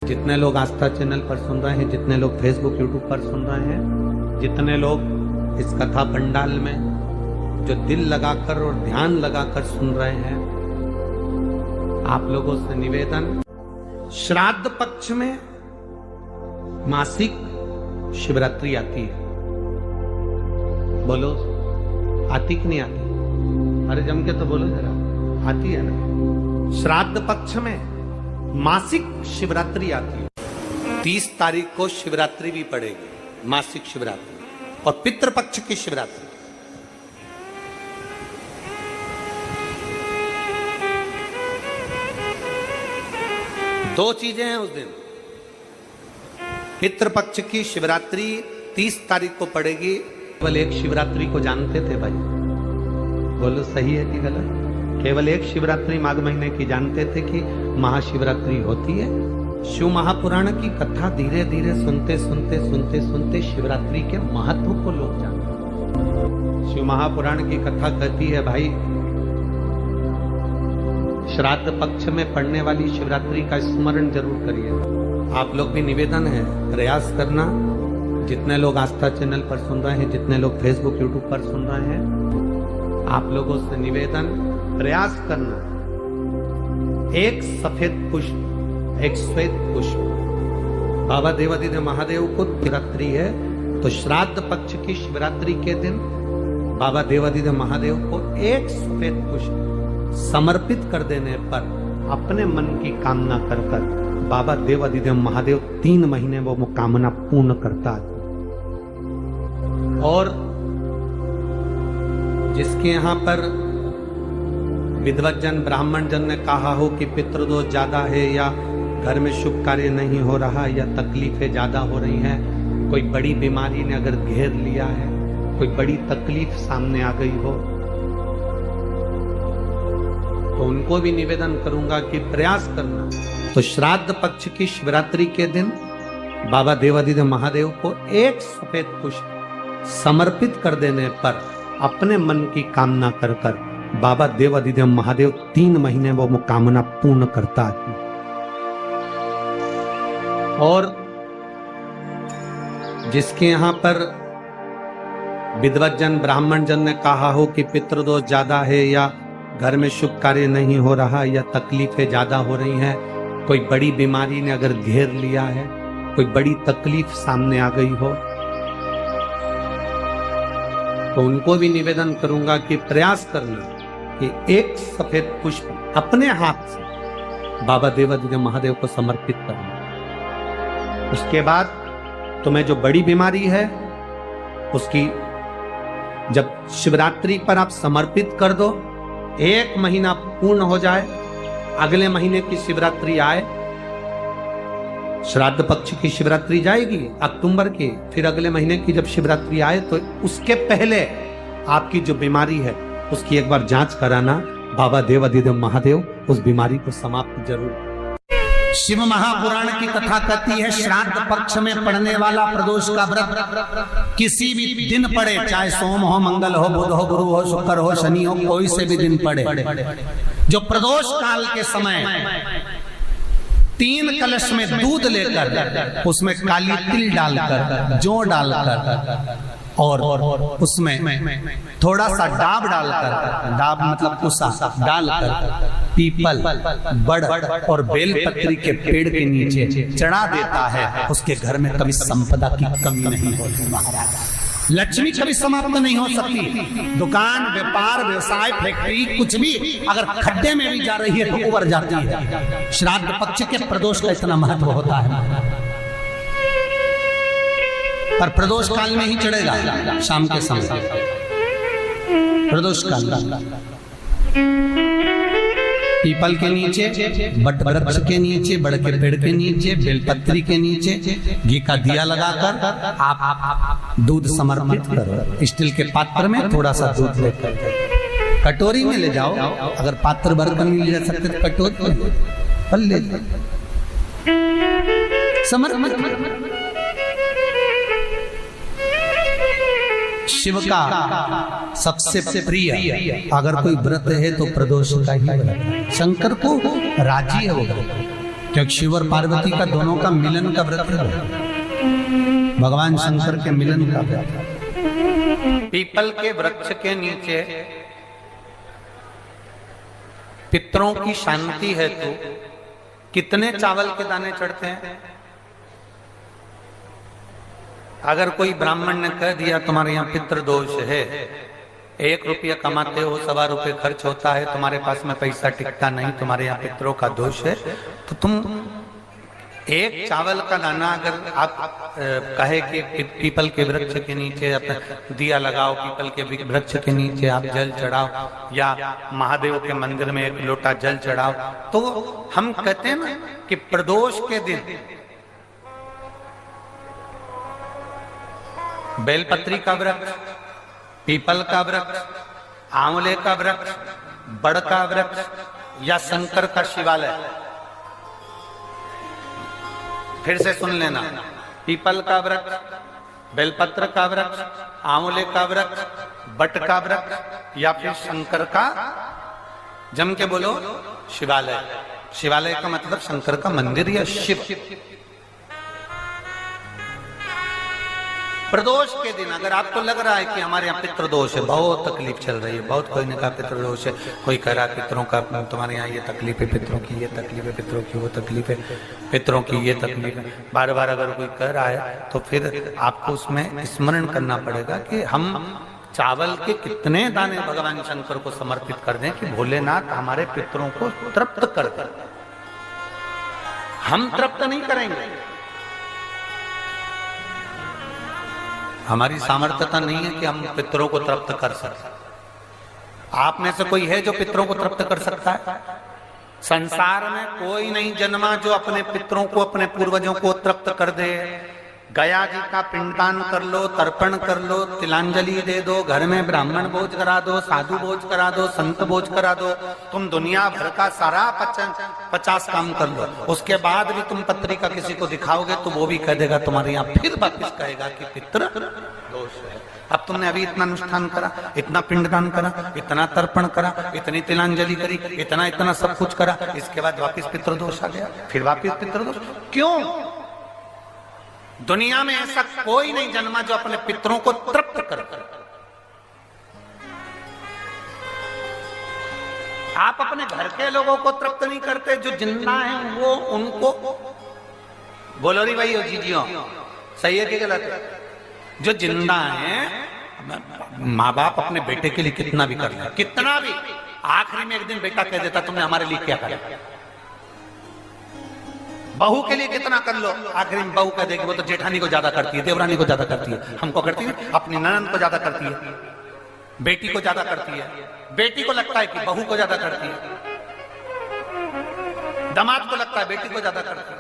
जितने लोग आस्था चैनल पर सुन रहे हैं, जितने लोग फेसबुक यूट्यूब पर सुन रहे हैं, जितने लोग इस कथा पंडाल में जो दिल लगाकर और ध्यान लगाकर सुन रहे हैं, आप लोगों से निवेदन, श्राद्ध पक्ष में मासिक शिवरात्रि आती है। बोलो, आती कि नहीं आती? अरे जम के तो बोलो जरा, आती है ना? श्राद्ध पक्ष में मासिक शिवरात्रि आती है। 30 तारीख को शिवरात्रि भी पड़ेगी, मासिक शिवरात्रि, और पितृपक्ष की शिवरात्रि। दो चीजें हैं उस दिन। पितृपक्ष की शिवरात्रि 30 तारीख को पड़ेगी। केवल एक शिवरात्रि को जानते थे भाई, बोलो सही है कि गलत? केवल एक शिवरात्रि माघ महीने की जानते थे कि महाशिवरात्रि होती है। शिव महापुराण की कथा धीरे धीरे सुनते सुनते शिवरात्रि के महत्व को लोग जानते। शिव महापुराण की कथा कहती है भाई, श्राद्ध पक्ष में पड़ने वाली शिवरात्रि का स्मरण जरूर करिए। आप लोग भी निवेदन है, प्रयास करना। जितने लोग आस्था चैनल पर सुन रहे हैं, जितने लोग फेसबुक यूट्यूब पर सुन रहे हैं, आप लोगों से निवेदन, प्रयास करना। एक सफेद पुष्प, एक श्वेत पुष्प, बाबा देवादिदेव महादेव को शिवरात्रि है, तो श्राद्ध पक्ष की शिवरात्रि के दिन बाबा देवादिदेव महादेव को एक सफेद पुष्प समर्पित कर देने पर अपने मन की कामना कर बाबा देवादिदेव महादेव 3 महीने वो कामना पूर्ण करता है। और जिसके यहाँ पर विद्वत जन, ब्राह्मण जन ने कहा हो कि पितृदोष ज्यादा है, या घर में शुभ कार्य नहीं हो रहा, या तकलीफें ज्यादा हो रही हैं, कोई बड़ी बीमारी ने अगर घेर लिया है, कोई बड़ी तकलीफ सामने आ गई हो, तो उनको भी निवेदन करूंगा कि प्रयास करना। तो श्राद्ध पक्ष की शिवरात्रि के दिन बाबा देवादिदेव महादेव को एक सफेद पुष्प समर्पित कर देने पर अपने मन की कामना कर बाबा देवादिदेव महादेव 3 महीने वो कामना पूर्ण करता है। और जिसके यहाँ पर विद्वत जन, ब्राह्मण जन ने कहा हो कि पितृदोष ज्यादा है, या घर में शुभ कार्य नहीं हो रहा, या तकलीफें ज्यादा हो रही हैं, कोई बड़ी बीमारी ने अगर घेर लिया है, कोई बड़ी तकलीफ सामने आ गई हो, तो उनको भी निवेदन करूंगा कि प्रयास करना कि एक सफेद पुष्प अपने हाथ से बाबा देवादिदेव महादेव को समर्पित करना। उसके बाद तुम्हें जो बड़ी बीमारी है उसकी जब शिवरात्रि पर आप समर्पित कर दो, 1 महीना पूर्ण हो जाए, अगले महीने की शिवरात्रि आए, श्राद्ध पक्ष की शिवरात्रि जाएगी अक्टूबर की, फिर अगले महीने की जब शिवरात्रि आए तो उसके पहले आपकी जो बीमारी है उसकी एक बार जांच कराना। बाबा देवादिदेव महादेव उस बीमारी को समाप्त जरूर। शिव महापुराण की कथा कहती है, श्राद्ध पक्ष में पड़ने वाला प्रदोष का व्रत किसी भी दिन पड़े, चाहे सोम हो, मंगल हो, बुध हो, गुरु हो, शुक्र हो, शनि हो, कोई से भी दिन पड़े, जो प्रदोष काल के समय 3 कलश में दूध लेकर उसमें काली तिल डालकर, जौ डालकर, और उसमें थोड़ा सा डाब डालकर, डाब मतलब कुसा डालकर पीपल, बड़ और बेलपत्री के पेड़ के नीचे चढ़ा देता है, उसके घर में कभी संपदा की कमी नहीं होती महाराज। लक्ष्मी कभी समाप्त नहीं हो सकती। दुकान, व्यापार, व्यवसाय, फैक्ट्री, कुछ भी अगर खड्डे में भी जा रही है तो उबर जाती है। श्राद्ध पक्ष के प्रदोष का इतना महत्व होता है, पर प्रदोष काल में ही चढ़ेगा, शाम के समय प्रदोष काल। पीपल के नीचे, बट वृक्ष के नीचे, बड़ के पेड़ के नीचे, बेलपत्री के नीचे घी का दिया लगाकर आप दूध समर्पित करो। स्टील के पात्र में थोड़ा सा दूध लेकर कटोरी में ले जाओ, अगर पात्र भरकर नहीं ले जा सकते तो कटोरी पर ले समर्पित। शिव का सबसे प्रिय अगर कोई व्रत है तो प्रदोष का ही व्रत है। शंकर को राजी है वो व्रत। क्या शिव और पार्वती का दोनों का मिलन का व्रत है, भगवान शंकर के मिलन का व्रत। पीपल के वृक्ष के नीचे पितरों की शांति है तो कितने चावल के दाने चढ़ते हैं। अगर कोई ब्राह्मण ने कह दिया तुम्हारे यहाँ पितृ दोष है, 1 रुपया कमाते हो, 1.25 रुपये खर्च होता है, तुम्हारे पास में पैसा टिकता नहीं, तुम्हारे यहाँ पितरों का दोष है, तो तुम एक चावल का दाना अगर आप कहे कि पीपल के वृक्ष के नीचे दिया लगाओ, पीपल के वृक्ष के नीचे आप जल चढ़ाओ, या महादेव के मंदिर में 1 लोटा जल चढ़ाओ, तो हम कहते हैं ना कि प्रदोष के दिन बेलपत्री का वृक्ष, पीपल का वृक्ष, आंवले का वृक्ष, बड़ का वृक्ष या शंकर का शिवालय, फिर से सुन लेना, पीपल का वृक्ष, बेलपत्र का वृक्ष, आंवले का वृक्ष, बट का वृक्ष या फिर शंकर का, जम के बोलो, शिवालय। शिवालय का मतलब शंकर का मंदिर या शिव। प्रदोष के दिन अगर आपको लग रहा है कि हमारे यहाँ पितृदोष है, बहुत तकलीफ चल रही है, बहुत कोई ने कहा पितृदोष है, कोई कह रहा है पितरों का, तुम्हारे यहाँ ये तकलीफ है, पितरों की ये तकलीफ है, पितरों की वो तकलीफ है, पितरों की ये तकलीफ है, बार बार अगर कोई कह रहा है तो फिर आपको उसमें स्मरण करना पड़ेगा कि हम चावल के कितने दाने भगवान शंकर को समर्पित कर दें कि भोलेनाथ हमारे पितरों को तृप्त कर दें। हम तृप्त नहीं करेंगे, हमारी सामर्थ्यता नहीं है कि हम पितरों को तृप्त कर सकें। आप में से कोई है जो पितरों को तृप्त कर सकता है? संसार में कोई नहीं जन्मा जो अपने पितरों को, अपने पूर्वजों को तृप्त कर दे। गया जी का पिंडदान कर लो, तर्पण कर लो, तिलांजलि दे दो, घर में ब्राह्मण भोज करा दो, साधु भोज करा दो, संत भोज करा दो, तुम दुनिया भर का सारा 50 काम कर लो, उसके बाद भी तुम पत्रिका किसी को दिखाओगे तो वो भी कह देगा तुम्हारे यहाँ, फिर वापिस कहेगा कि पितृ दोष है। अब तुमने अभी इतना अनुष्ठान करा, इतना पिंडदान करा, इतना तर्पण करा, इतनी तिलांजलि करी, इतना सब कुछ करा, इसके बाद वापिस पितृदोष आ गया, फिर वापिस पितृदोष। क्यों? दुनिया में ऐसा कोई नहीं जन्मा जो अपने पितरों को तृप्त कर। आप अपने घर के लोगों को तृप्त नहीं करते, जो जिंदा हैं वो उनको बोलो री भाई, जीजियो सही है कि गलत है? जो जिंदा हैं, माँ बाप अपने बेटे के लिए कितना भी कर ले, कितना भी, आखिरी में एक दिन बेटा कह देता तुमने हमारे लिए क्या किया। बहू के लिए कितना कर लो, आखिरी में बहू कह देगी वो तो जेठानी को ज्यादा करती है, देवरानी को ज्यादा करती है, हमको करती है, अपनी ननद को ज्यादा करती है, बेटी को ज्यादा करती है, बेटी को लगता है कि बहू को ज्यादा करती है, दामाद को लगता है बेटी को ज्यादा करती है,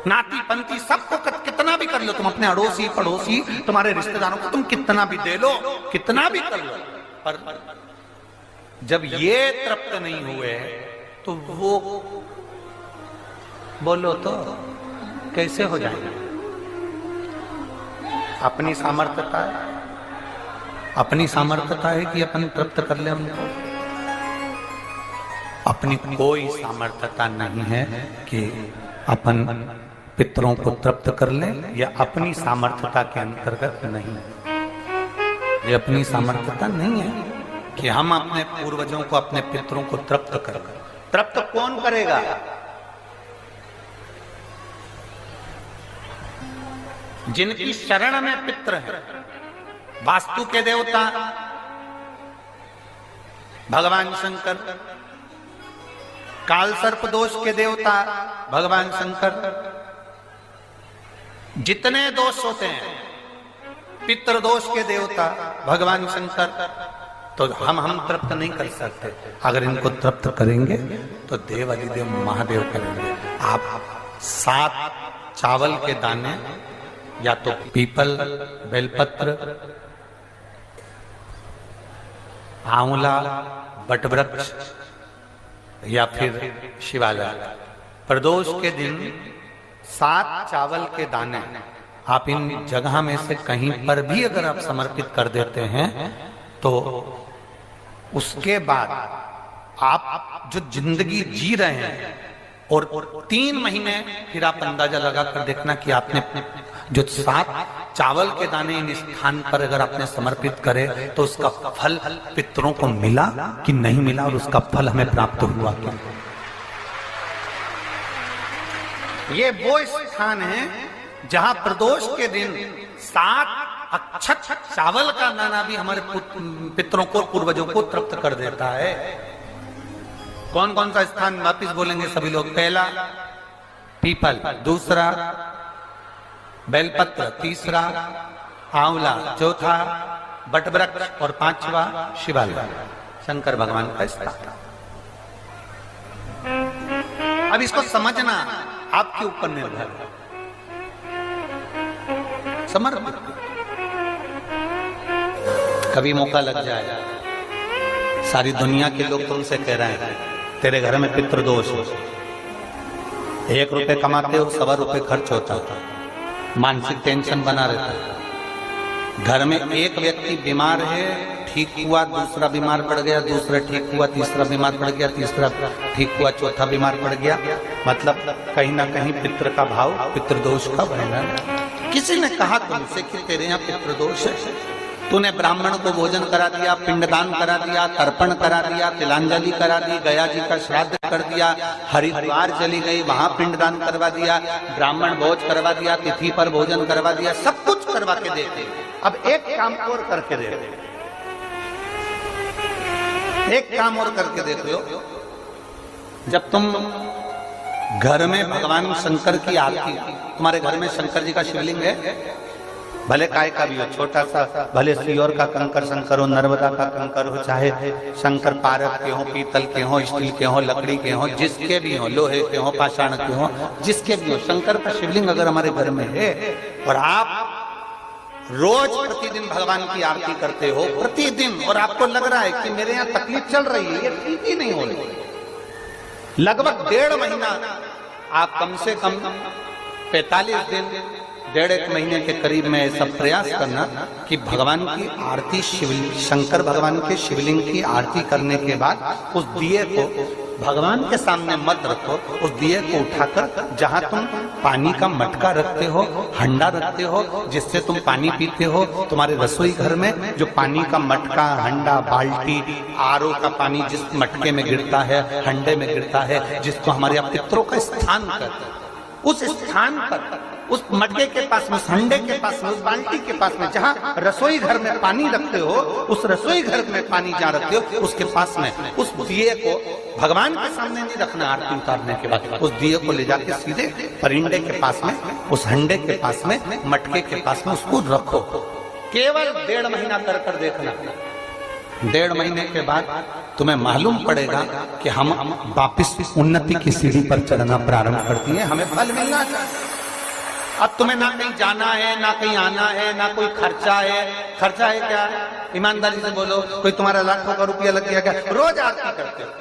नाती पंती सबको कितना भी कर लो, तुम अपने अड़ोसी पड़ोसी तुम्हारे रिश्तेदारों को तुम कितना भी दे लो, कितना भी कर लो, पर जब ये तृप्त नहीं हुए तो वो बोलो तो कैसे हो जाएंगे? अपनी सामर्थ्यता है, अपनी सामर्थ्यता है कि अपन तृप्त कर ले हमको, अपनी कोई सामर्थ्यता नहीं है कि अपन पितरों को तृप्त कर ले, या अपनी सामर्थ्यता के अंतर्गत नहीं, ये अपनी सामर्थ्यता नहीं है कि हम अपने पूर्वजों को, अपने पितरों को तृप्त कर। तृप्त कौन करेगा? जिनकी शरण में पितृ है, वास्तु के देवता भगवान शंकर, काल सर्प दोष के देवता भगवान शंकर, जितने दोष होते हैं पितृ दोष के देवता भगवान शंकर, तो हम तृप्त नहीं कर सकते। अगर इनको तृप्त करेंगे तो देव अधिदेव महादेव करेंगे। आप 7 चावल के दाने, या तो पीपल, बेलपत्र, आंवला, बटवृक्ष या फिर शिवालय, प्रदोष के दिन 7 चावल के दाने आप इन जगह में से कहीं पर भी अगर आप समर्पित कर देते हैं तो उसके बाद आप जो जिंदगी जी रहे हैं और 3 महीने फिर आप अंदाजा लगा कर देखना कि आपने जो 7 चावल के दाने इन स्थान पर अगर आपने समर्पित करे तो उसका फल पितरों को मिला कि नहीं मिला, और उसका फल हमें प्राप्त हुआ क्या। ये वो स्थान है जहां प्रदोष के दिन 7 अक्षत चावल का दाना भी हमारे पितरों को, पूर्वजों को तृप्त कर देता है। कौन कौन सा स्थान वापिस बोलेंगे सभी लोग? पहला पीपल, दूसरा बेलपत्र, तीसरा आंवला, चौथा बटवृक्ष और 5वां शिवालय, शंकर भगवान का स्थान। अब इसको समझना आपके ऊपर निर्भर है। समर्पित कभी मौका लग जाए, सारी दुनिया के लोग तुमसे कह रहे हैं तेरे घर में पितृदोष है, 1 रुपए कमाते हो 1.25 रुपए खर्च होता है, मानसिक टेंशन बना रहता है। घर में एक व्यक्ति बीमार है, ठीक हुआ, दूसरा बीमार पड़ गया, दूसरा ठीक हुआ, तीसरा बीमार पड़ गया, तीसरा ठीक हुआ, चौथा बीमार पड़ गया। मतलब कहीं ना कहीं पितृ का भाव, पितृदोष का वर्णन। किसी ने कहा तुमसे कि तेरे यहाँ पितृदोष है, तूने ब्राह्मण को भोजन करा दिया, पिंडदान करा दिया, तर्पण करा दिया, तिलांजलि करा दी, गया जी का श्राद्ध कर दिया, हरिद्वार चली गई, वहां पिंडदान करवा दिया, ब्राह्मण भोज करवा दिया, तिथि पर भोजन करवा दिया, सब कुछ करवा के देते। अब एक काम और करके दे, एक काम और करके देख लो। जब तुम घर में भगवान शंकर की आरती, तुम्हारे घर में शंकर जी का शिवलिंग है, भले काय का भी हो, छोटा सा, भले सियोर का कंकर शंकर हो, नर्मदा का कंकर हो, चाहे शंकर पारद के हो, पीतल के हो, स्टील के हो, लकड़ी के हो, जिसके भी हो, लोहे के हो, पाषाण के हो, जिसके भी हो, शंकर का शिवलिंग अगर हमारे घर में है और आप रोज प्रतिदिन भगवान की आरती करते हो, प्रतिदिन, और आपको लग रहा है कि मेरे यहाँ तकलीफ चल रही है, ये ठीक ही नहीं हो रही, लगभग 1.5 महीना आप कम से कम 45 दिन, 1.5 महीने के करीब में ऐसा प्रयास करना कि भगवान की आरती, शंकर भगवान के शिवलिंग की आरती करने के बाद उस दिए को भगवान के सामने मत रखो, उस दिए को उठाकर जहां तुम पानी का मटका रखते हो, हंडा रखते हो, जिससे तुम पानी पीते हो, तुम्हारे रसोई घर में जो पानी का मटका, हंडा, बाल्टी, आरओ का पानी जिस मटके में गिरता है, हंडे में गिरता है, जिसको हमारे यहाँ पितरों का स्थान कहते हैं, उस स्थान पर, उस मटके के पास में, उस हंडे के पास में, उस बाल्टी के पास में, जहां रसोई घर में पानी रखते हो, उस रसोई घर में पानी जहां रखते हो, उसके पास में उस दिए को भगवान के सामने नहीं रखना। आरती उतारने के बाद उस दिए को ले जाके सीधे परिंडे के पास में, उस हंडे के पास में, मटके के पास में उसको रखो। केवल 1.5 महीना कर देखना। 1.5 महीने के बाद तुम्हें मालूम पड़ेगा कि हम वापिस उन्नति की सीढ़ी पर चढ़ना प्रारंभ करती है, हमें फल मिलना चाहिए। अब तुम्हें ना कहीं जाना है, ना कहीं आना है, ना कोई खर्चा है। खर्चा है क्या? ईमानदारी से बोलो, कोई तुम्हारा लाखों का रुपया लग गया क्या? रोज आरती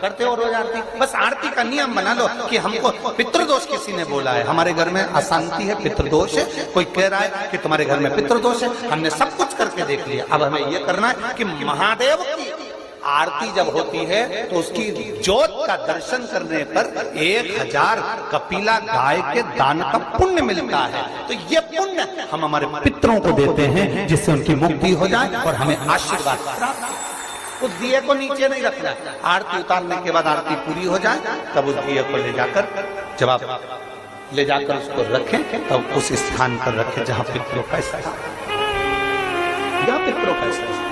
करते हो रोज आरती। बस आरती का नियम बना लो कि हमको पितृदोष किसी ने बोला है, हमारे घर में अशांति है, पितृदोष है, कोई कह रहा है कि तुम्हारे घर में पितृदोष है, हमने सब कुछ करके देख लिया। अब हमें ये करना है कि महादेव की आरती जब होती है तो उसकी ज्योत का दर्शन करने पर 1000 कपिला गाय के दान का पुण्य मिलता है। तो ये पुण्य हम हमारे पितरों को देते हैं, जिससे उनकी मुक्ति हो जाए और हमें आशीर्वाद प्राप्त। उस दिए को नीचे नहीं रखना, आरती उतारने के बाद आरती पूरी हो जाए तब उस दिए को ले जाकर, जब आप ले जाकर उसको रखें तब उस स्थान पर रखें जहां पितरों का स्थान, जहां पितरों का स्थान।